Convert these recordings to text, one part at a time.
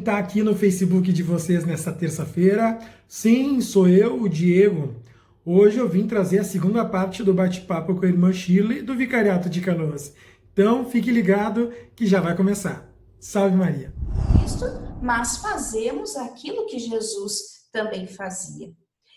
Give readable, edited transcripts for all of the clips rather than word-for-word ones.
está aqui no Facebook de vocês nesta terça-feira. Sim, sou eu, o Diego. Hoje eu vim trazer a segunda parte do bate-papo com a irmã Shirley do Vicariato de Canoas. Então, fique ligado que já vai começar. Salve Maria! Cristo, mas fazemos aquilo que Jesus também fazia.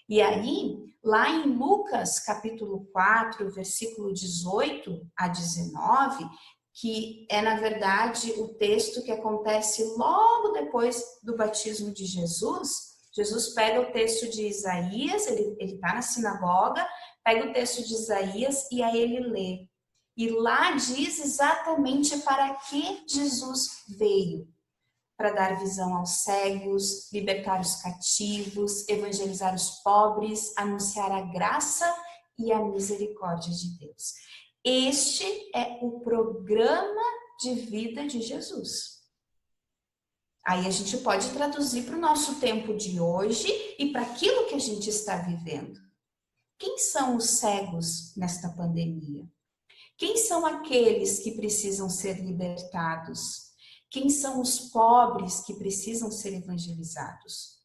E aí, lá em Lucas, capítulo 4, versículo 18 a 19, que é, na verdade, o texto que acontece logo depois do batismo de Jesus. Jesus pega o texto de Isaías, ele está na sinagoga, pega o texto de Isaías e aí ele lê. E lá diz exatamente para que Jesus veio. Para dar visão aos cegos, libertar os cativos, evangelizar os pobres, anunciar a graça e a misericórdia de Deus. Este é o programa de vida de Jesus. Aí a gente pode traduzir para o nosso tempo de hoje e para aquilo que a gente está vivendo. Quem são os cegos nesta pandemia? Quem são aqueles que precisam ser libertados? Quem são os pobres que precisam ser evangelizados?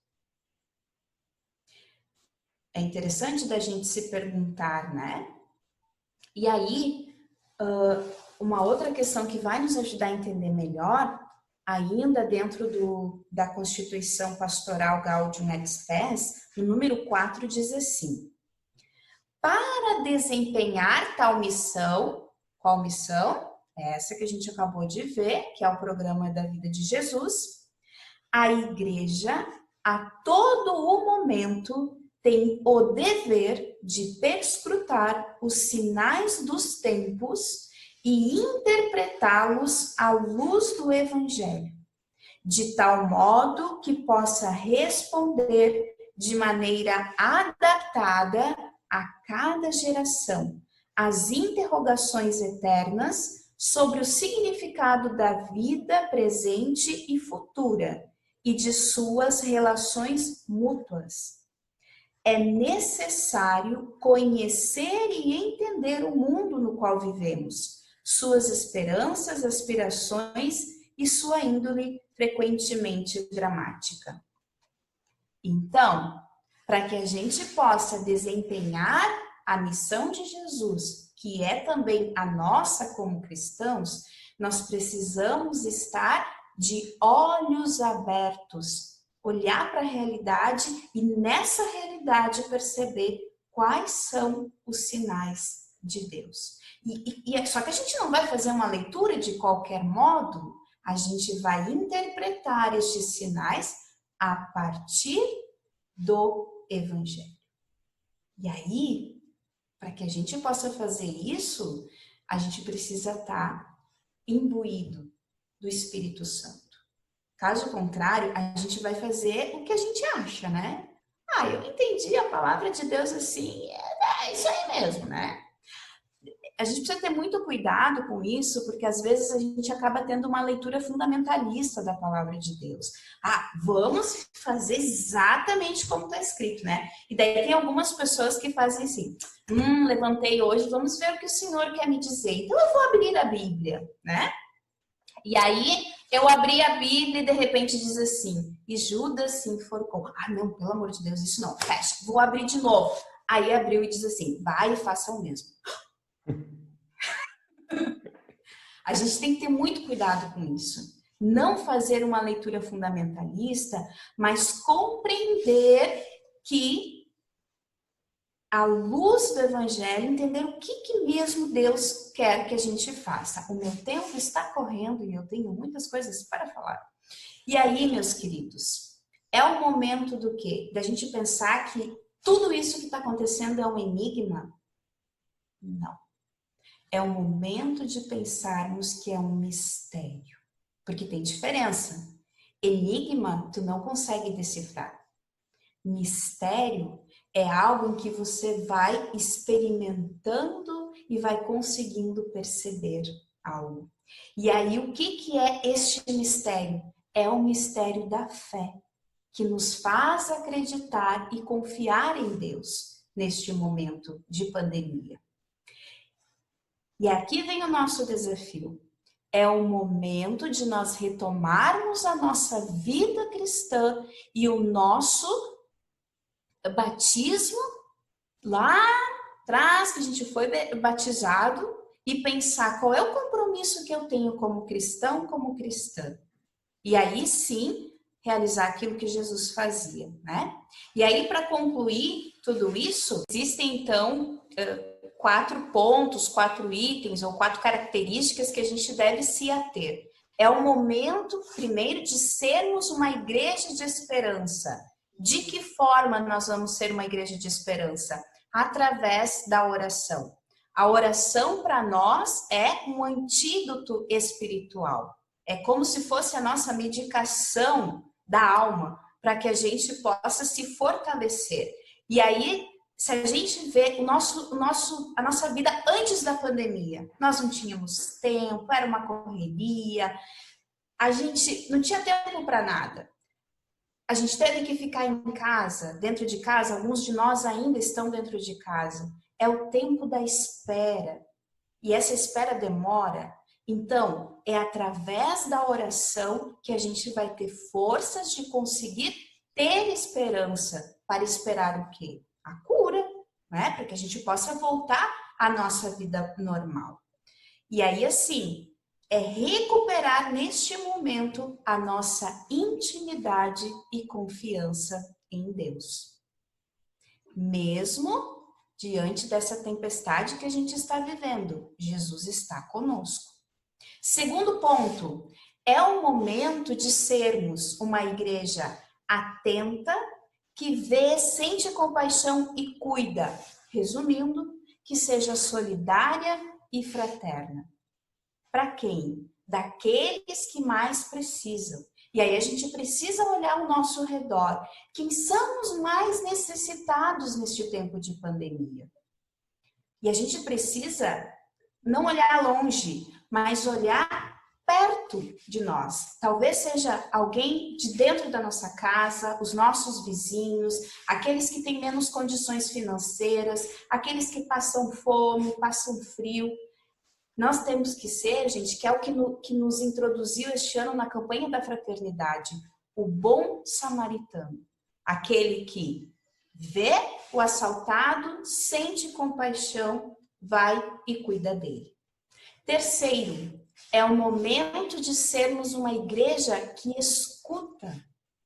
É interessante da gente se perguntar, né? E aí, uma outra questão que vai nos ajudar a entender melhor, ainda dentro da Constituição Pastoral Gaudium et Spes, no número 4 diz assim: para desempenhar tal missão, qual missão? Essa que a gente acabou de ver, que é o programa da vida de Jesus, a igreja, a todo o momento, tem o dever de perscrutar os sinais dos tempos e interpretá-los à luz do Evangelho, de tal modo que possa responder de maneira adaptada a cada geração às interrogações eternas sobre o significado da vida presente e futura e de suas relações mútuas. É necessário conhecer e entender o mundo no qual vivemos, suas esperanças, aspirações e sua índole frequentemente dramática. Então, para que a gente possa desempenhar a missão de Jesus, que é também a nossa como cristãos, nós precisamos estar de olhos abertos, olhar para a realidade e nessa realidade perceber quais são os sinais de Deus. Só que a gente não vai fazer uma leitura de qualquer modo, a gente vai interpretar estes sinais a partir do Evangelho. E aí, para que a gente possa fazer isso, a gente precisa estar imbuído do Espírito Santo. Caso contrário, a gente vai fazer o que a gente acha, né? Eu entendi a palavra de Deus assim, é isso aí mesmo, né? A gente precisa ter muito cuidado com isso, porque às vezes a gente acaba tendo uma leitura fundamentalista da palavra de Deus. Vamos fazer exatamente como está escrito, né? E daí tem algumas pessoas que fazem assim, levantei hoje, vamos ver o que o Senhor quer me dizer. Então eu vou abrir a Bíblia, né? E aí eu abri a Bíblia e de repente diz assim, e Judas se enforcou. Não, pelo amor de Deus, isso não, fecha, vou abrir de novo. Aí abriu e diz assim, vai e faça o mesmo. A gente tem que ter muito cuidado com isso. Não fazer uma leitura fundamentalista, mas compreender que, à luz do Evangelho, entender o que mesmo Deus quer que a gente faça. O meu tempo está correndo e eu tenho muitas coisas para falar. E aí, meus queridos, é o momento do quê? Da gente pensar que tudo isso que está acontecendo é um enigma? Não. É o momento de pensarmos que é um mistério. Porque tem diferença. Enigma, tu não consegue decifrar. Mistério é algo em que você vai experimentando e vai conseguindo perceber algo. E aí, o que é este mistério? É o mistério da fé, que nos faz acreditar e confiar em Deus neste momento de pandemia. E aqui vem o nosso desafio. É o momento de nós retomarmos a nossa vida cristã e o nosso batismo lá atrás, que a gente foi batizado, e pensar qual é o compromisso que eu tenho como cristão, como cristã. E aí sim, realizar aquilo que Jesus fazia, né? E aí, para concluir tudo isso, existem então 4 pontos, 4 itens ou 4 características que a gente deve se ater. É o momento, primeiro, de sermos uma igreja de esperança. De que forma nós vamos ser uma igreja de esperança? Através da oração. A oração para nós é um antídoto espiritual. É como se fosse a nossa medicação da alma, para que a gente possa se fortalecer. E aí, se a gente vê a nossa vida antes da pandemia, nós não tínhamos tempo, era uma correria, a gente não tinha tempo para nada. A gente teve que ficar em casa, dentro de casa, alguns de nós ainda estão dentro de casa. É o tempo da espera. E essa espera demora. Então, é através da oração que a gente vai ter forças de conseguir ter esperança para esperar o quê? A cura, né? Para que a gente possa voltar à nossa vida normal. E aí, assim, é recuperar neste momento a nossa intimidade e confiança em Deus. Mesmo diante dessa tempestade que a gente está vivendo, Jesus está conosco. Segundo ponto, é o momento de sermos uma igreja atenta, que vê, sente compaixão e cuida. Resumindo, que seja solidária e fraterna. Para quem? Daqueles que mais precisam. E aí a gente precisa olhar ao nosso redor. Quem são os mais necessitados neste tempo de pandemia? E a gente precisa não olhar longe, mas olhar perto de nós. Talvez seja alguém de dentro da nossa casa, os nossos vizinhos, aqueles que têm menos condições financeiras, aqueles que passam fome, passam frio. Nós temos que ser, gente, que é o que nos introduziu este ano na campanha da fraternidade, o bom samaritano. Aquele que vê o assaltado, sente compaixão, vai e cuida dele. Terceiro, é o momento de sermos uma igreja que escuta.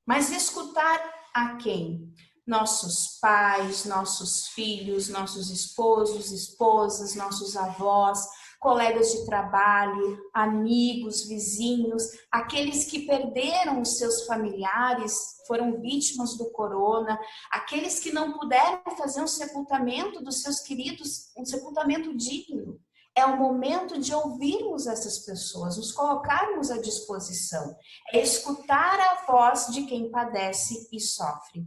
Mas escutar a quem? Nossos pais, nossos filhos, nossos esposos, esposas, nossos avós, colegas de trabalho, amigos, vizinhos, aqueles que perderam os seus familiares, foram vítimas do corona, aqueles que não puderam fazer um sepultamento dos seus queridos, um sepultamento digno. É o momento de ouvirmos essas pessoas, nos colocarmos à disposição. É escutar a voz de quem padece e sofre.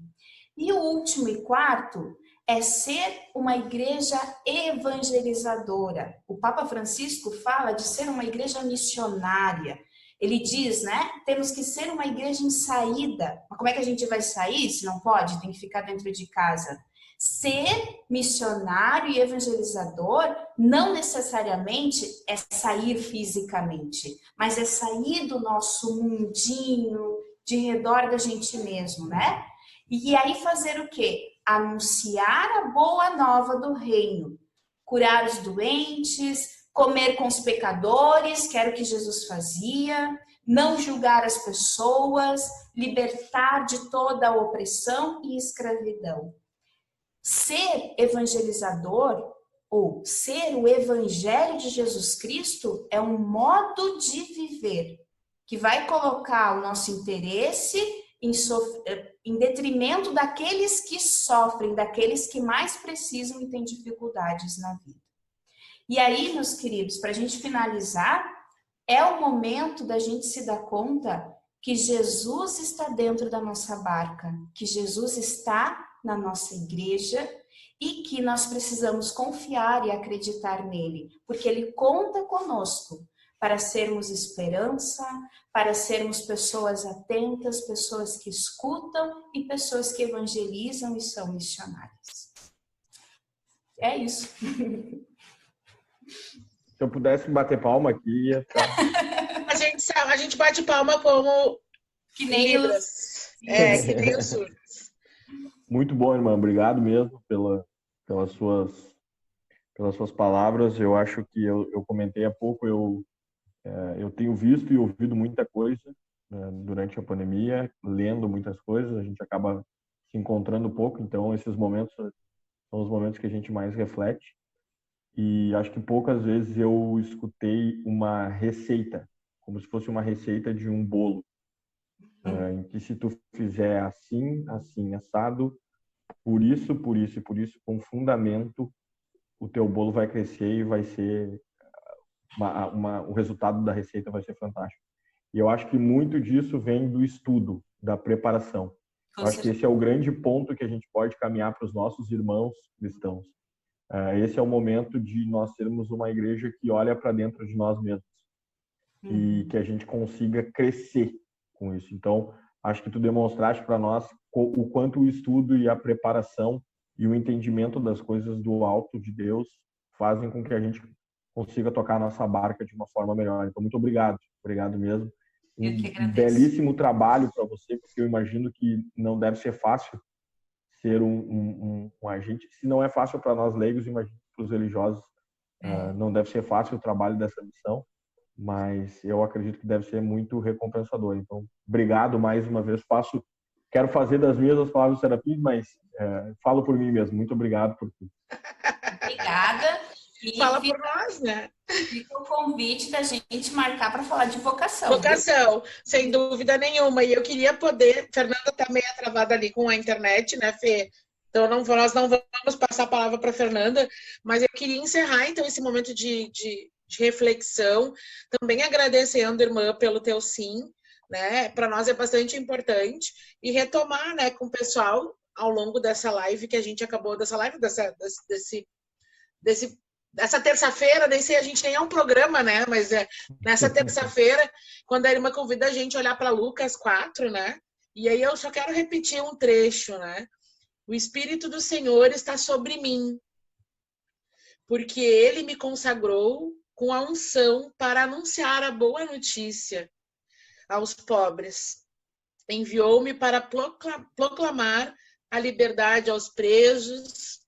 E o último e quarto é ser uma igreja evangelizadora. O Papa Francisco fala de ser uma igreja missionária. Ele diz, né? Temos que ser uma igreja em saída. Mas como é que a gente vai sair se não pode? Tem que ficar dentro de casa. Ser missionário e evangelizador não necessariamente é sair fisicamente, mas é sair do nosso mundinho, de redor da gente mesmo, né? E aí fazer o quê? Anunciar a boa nova do reino, curar os doentes, comer com os pecadores, que era o que Jesus fazia, não julgar as pessoas, libertar de toda a opressão e escravidão. Ser evangelizador ou ser o evangelho de Jesus Cristo é um modo de viver que vai colocar o nosso interesse em detrimento daqueles que sofrem, daqueles que mais precisam e têm dificuldades na vida. E aí, meus queridos, para a gente finalizar, é o momento da gente se dar conta que Jesus está dentro da nossa barca, que Jesus está na nossa igreja e que nós precisamos confiar e acreditar nele, porque ele conta conosco para sermos esperança, para sermos pessoas atentas, pessoas que escutam e pessoas que evangelizam e são missionárias. É isso. Se eu pudesse bater palma aqui, ia ficar a gente bate palma como Que nem Libras. Que nem os surdos. Muito bom, irmã. Obrigado mesmo pelas suas palavras. Eu acho que eu comentei há pouco, eu tenho visto e ouvido muita coisa, né, durante a pandemia, lendo muitas coisas, a gente acaba se encontrando pouco, então esses momentos são os momentos que a gente mais reflete. E acho que poucas vezes eu escutei uma receita, como se fosse uma receita de um bolo, em que se tu fizer assim, assim, assado, por isso e por isso, com fundamento, o teu bolo vai crescer e vai ser o resultado da receita vai ser fantástico. E eu acho que muito disso vem do estudo, da preparação. Eu acho que esse é o grande ponto que a gente pode caminhar para os nossos irmãos cristãos. Esse é o momento de nós sermos uma igreja que olha para dentro de nós mesmos e que a gente consiga crescer com isso. Então, acho que tu demonstraste para nós o quanto o estudo e a preparação e o entendimento das coisas do alto de Deus fazem com que a gente consiga tocar a nossa barca de uma forma melhor. Então, muito obrigado. Obrigado mesmo. Um belíssimo trabalho para você, porque eu imagino que não deve ser fácil ser um agente. Se não é fácil para nós leigos, imagino para os religiosos, não deve ser fácil o trabalho dessa missão, mas eu acredito que deve ser muito recompensador. Então, obrigado mais uma vez. Quero fazer das minhas as palavras do Serafim, mas falo por mim mesmo. Muito obrigado por tudo. Obrigada. E Fala por nós, né? fica o convite da gente marcar para falar de vocação. Vocação, sem dúvida nenhuma. E eu queria poder... Fernanda está meio travada ali com a internet, né, Fê? Então, nós não vamos passar a palavra para a Fernanda, mas eu queria encerrar, então, esse momento de reflexão, também agradecendo, irmã, pelo teu sim, né? Para nós é bastante importante. E retomar, né, com o pessoal ao longo dessa live que a gente acabou, dessa terça-feira, nem sei, a gente nem é um programa, né? Mas nessa terça-feira, quando a irmã convida a gente a olhar para Lucas 4, né? E aí eu só quero repetir um trecho, né? O Espírito do Senhor está sobre mim, porque Ele me consagrou com a unção para anunciar a boa notícia aos pobres. Enviou-me para proclamar a liberdade aos presos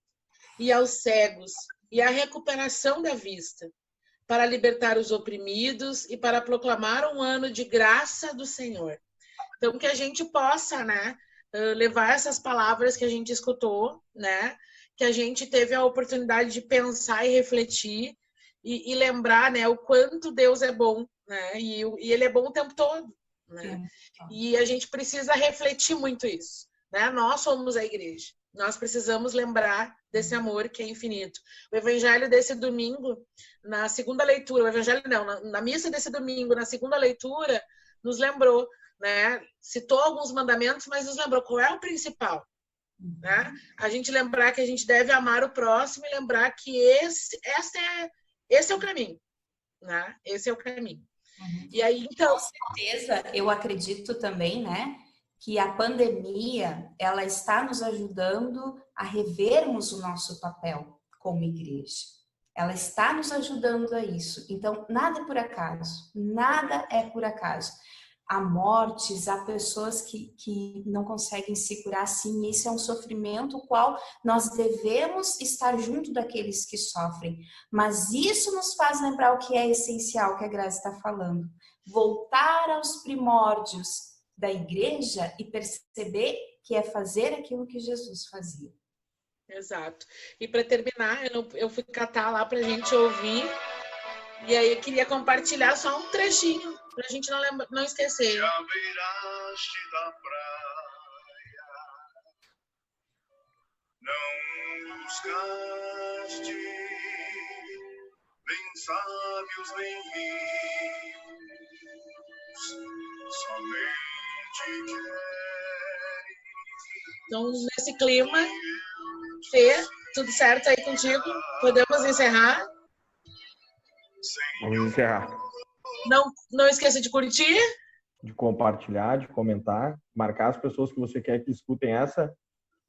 e aos cegos, e a recuperação da vista, para libertar os oprimidos e para proclamar um ano de graça do Senhor. Então, que a gente possa, né, levar essas palavras que a gente escutou, né, que a gente teve a oportunidade de pensar e refletir e lembrar, né, o quanto Deus é bom, né, e Ele é bom o tempo todo, né, e a gente precisa refletir muito isso, né, nós somos a igreja. Nós precisamos lembrar desse amor que é infinito. O evangelho desse domingo, na segunda leitura, o evangelho não, na missa desse domingo, na segunda leitura, nos lembrou, né? Citou alguns mandamentos, mas nos lembrou qual é o principal, né? A gente lembrar que a gente deve amar o próximo e lembrar que esse é o caminho, né? Esse é o caminho. E aí, então... Com certeza, eu acredito também, né, que a pandemia, ela está nos ajudando a revermos o nosso papel como igreja. Ela está nos ajudando a isso. Então, nada é por acaso. Nada é por acaso. Há mortes, há pessoas que não conseguem se curar assim. Isso é um sofrimento o qual nós devemos estar junto daqueles que sofrem. Mas isso nos faz lembrar o que é essencial, que a Grazi está falando. Voltar aos primórdios da igreja e perceber que é fazer aquilo que Jesus fazia. Exato. E para terminar, eu fui catar lá para a gente ouvir, e aí eu queria compartilhar só um trechinho, para a gente não esquecer. Já beiraste da praia, não buscaste nem sábios nem ricos, somente queres. Então, nesse clima, Fê, tudo certo aí contigo? Podemos encerrar? Vamos encerrar. Não esqueça de curtir. De compartilhar, de comentar, marcar as pessoas que você quer que escutem essa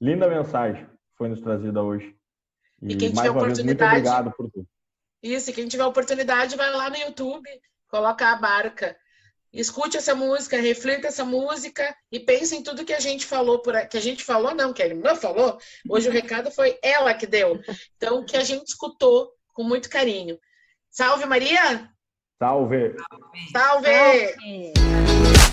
linda mensagem que foi nos trazida hoje. E quem mais tiver uma vez, muito obrigado por tudo. Isso, e quem tiver oportunidade, vai lá no YouTube, coloca a barca. Escute essa música, reflita essa música e pense em tudo que a gente falou por aqui. Que a gente falou, não, que a irmã falou. Hoje o recado foi ela que deu. Então, que a gente escutou com muito carinho. Salve, Maria! Salve! Salve! Salve.